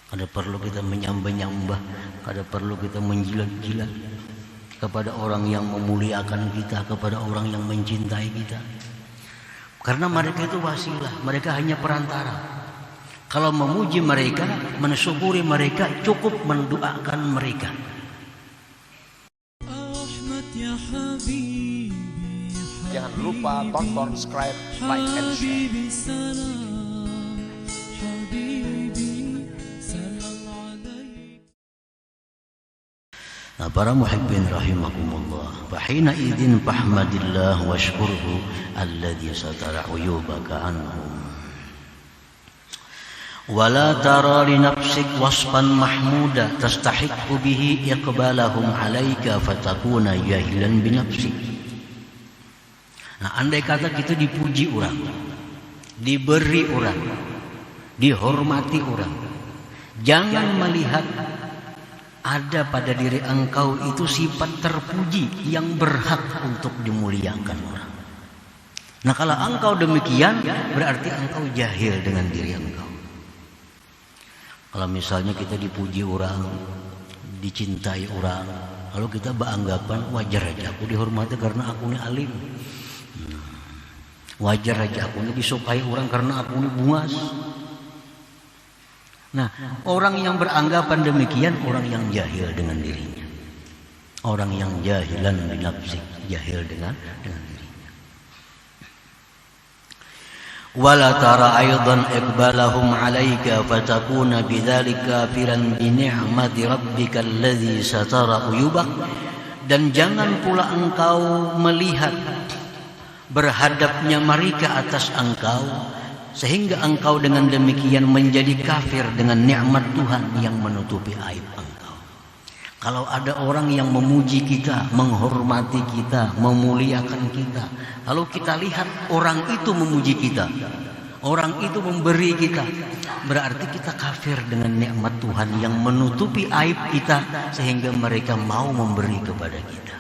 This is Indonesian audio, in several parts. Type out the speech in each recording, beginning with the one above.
Kada perlu kita menyembah-nyembah, kada perlu kita menjilat-jilat kepada orang yang memuliakan kita, kepada orang yang mencintai kita. Karena mereka itu wasilah, mereka hanya perantara. Kalau memuji mereka, mensyukuri mereka, cukup mendoakan mereka. Jangan lupa tonton, subscribe, like, and share. Nah, para muhibbin rahimakumullah, fahina idin fahmadillah washkurhu alladhi satara uyubaka anhum wala tara li nafsik wasfan mahmuda tastahiqu bihi iqbalahum alaika fatakuna jahilan binafsik. Nah, andai kata kita dipuji orang, diberi orang, dihormati orang, jangan melihat ada pada diri engkau itu sifat terpuji yang berhak untuk dimuliakan orang. Nah, kalau engkau demikian, berarti engkau jahil dengan diri engkau. Kalau misalnya kita dipuji orang, dicintai orang, lalu kita beranggapan wajar aja aku dihormati karena aku ini alim. Wajar aja aku ini disukai orang karena aku ini bungas. Nah, orang yang beranggapan demikian orang yang jahil dengan dirinya. Orang yang jahilan binafsik, jahil dengan dirinya. Wala tara aidan iqbalahum 'alaika fatakuna bidzalika kafiran bi ni'mati rabbika alladzi satara uyubak. Dan jangan pula engkau melihat berhadapnya mereka atas engkau sehingga engkau dengan demikian menjadi kafir dengan nikmat Tuhan yang menutupi aib engkau. Kalau ada orang yang memuji kita, menghormati kita, memuliakan kita, lalu kita lihat orang itu memuji kita, orang itu memberi kita, berarti kita kafir dengan nikmat Tuhan yang menutupi aib kita sehingga mereka mau memberi kepada kita.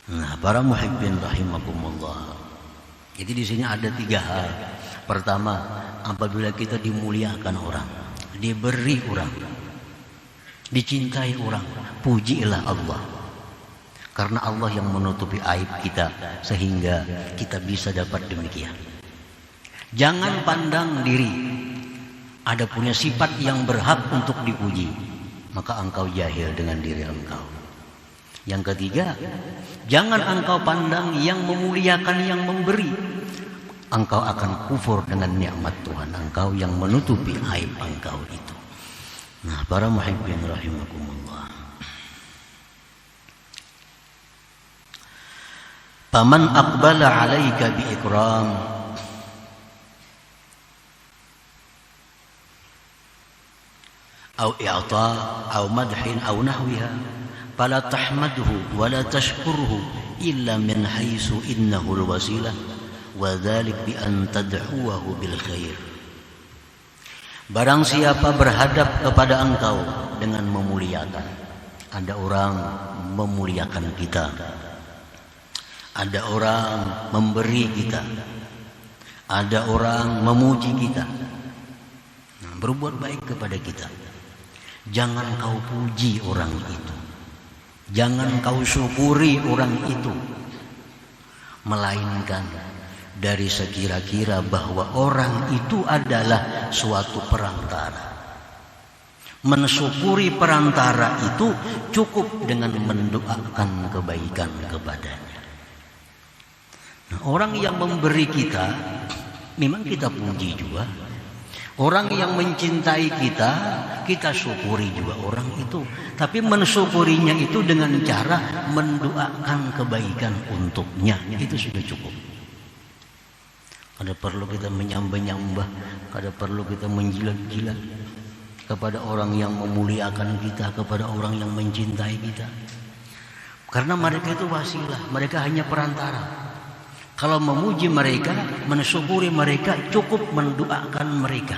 Nah, para muhibbin rahimakumullah. Jadi di sini ada 3 hal. Pertama, apabila kita dimuliakan orang, diberi orang, dicintai orang, pujilah Allah. Karena Allah yang menutupi aib kita sehingga kita bisa dapat demikian. Jangan pandang diri ada punya sifat yang berhak untuk dipuji, maka engkau jahil dengan diri engkau. Yang ketiga, jangan engkau pandang yang memuliakan yang memberi, engkau akan kufur dengan nikmat Tuhan engkau yang menutupi aib engkau itu. Nah, para muhibbin rahimakumullah. Faman aqbala 'alaika bi ikram aw i'ta aw madhin aw nahwiha fala tahmadhu wa la tashkurhu illa min haitsu innahu al-wasilah wa dzalik bi an tad'uhu bil khair. Barang siapa berhadap kepada engkau dengan memuliakan, ada orang memuliakan kita, ada orang memberi kita, ada orang memuji kita, berbuat baik kepada kita, jangan kau puji orang itu, jangan kau syukuri orang itu, melainkan dari sekira-kira bahwa orang itu adalah suatu perantara. Mensyukuri perantara itu cukup dengan mendoakan kebaikan kepadanya. Nah, orang yang memberi kita, memang kita puji juga. Orang yang mencintai kita, kita syukuri juga orang itu. Tapi mensyukurinya itu dengan cara mendoakan kebaikan untuknya. Itu sudah cukup. Kada perlu kita menyembah-nyembah, kada perlu kita menjilat-jilat kepada orang yang memuliakan kita, kepada orang yang mencintai kita. Karena mereka itu wasilah, mereka hanya perantara. Kalau memuji mereka, mensyukuri mereka, cukup mendoakan mereka.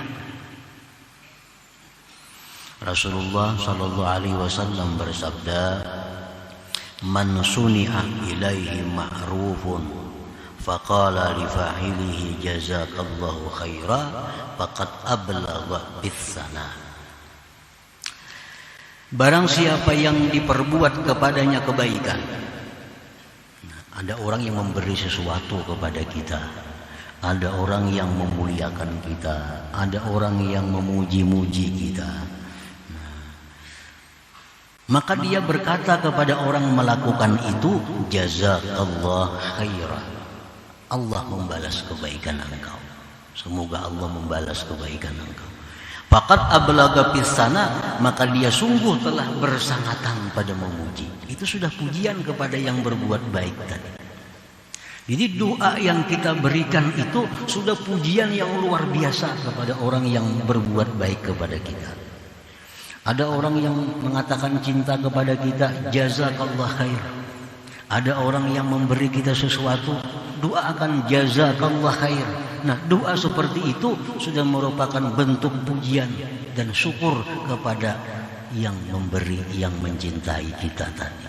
Rasulullah sallallahu alaihi wasallam bersabda, "Man suni'a ilaihi ma'rufun faqala li fa'ilihi jazakallahu khaira faqad ablagha bis-sana Barang siapa yang diperbuat kepadanya kebaikan, ada orang yang memberi sesuatu kepada kita, ada orang yang memuliakan kita, ada orang yang memuji-muji kita. Maka dia berkata kepada orang melakukan itu, jazakallah khairan. Allah membalas kebaikan engkau. Semoga Allah membalas kebaikan engkau. Faqad ablaga pisana, maka dia sungguh telah bersangatan pada memuji. Itu sudah pujian kepada yang berbuat baik tadi. Jadi doa yang kita berikan itu sudah pujian yang luar biasa kepada orang yang berbuat baik kepada kita. Ada orang yang mengatakan cinta kepada kita, jazakallah khair. Ada orang yang memberi kita sesuatu, doakan jazakallah khair. Nah, doa seperti itu sudah merupakan bentuk pujian dan syukur kepada yang memberi, yang mencintai kita tadi.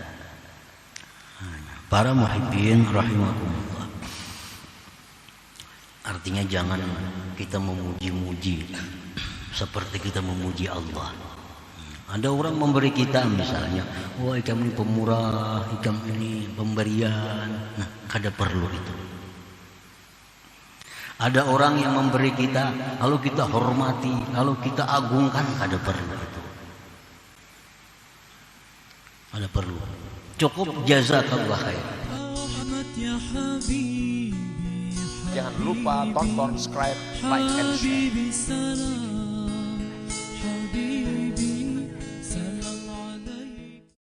Para muhibbin rahimakumullah. Artinya jangan kita memuji-muji seperti kita memuji Allah. Ada orang memberi kita misalnya, wah ikam ini pemurah, ikam ini pemberian. Nah, kada perlu itu. Ada orang yang memberi kita, lalu kita hormati, lalu kita agungkan, kada perlu itu. Kada perlu. Cukup jazakallah khair. Jangan lupa tonton, subscribe, like, and share.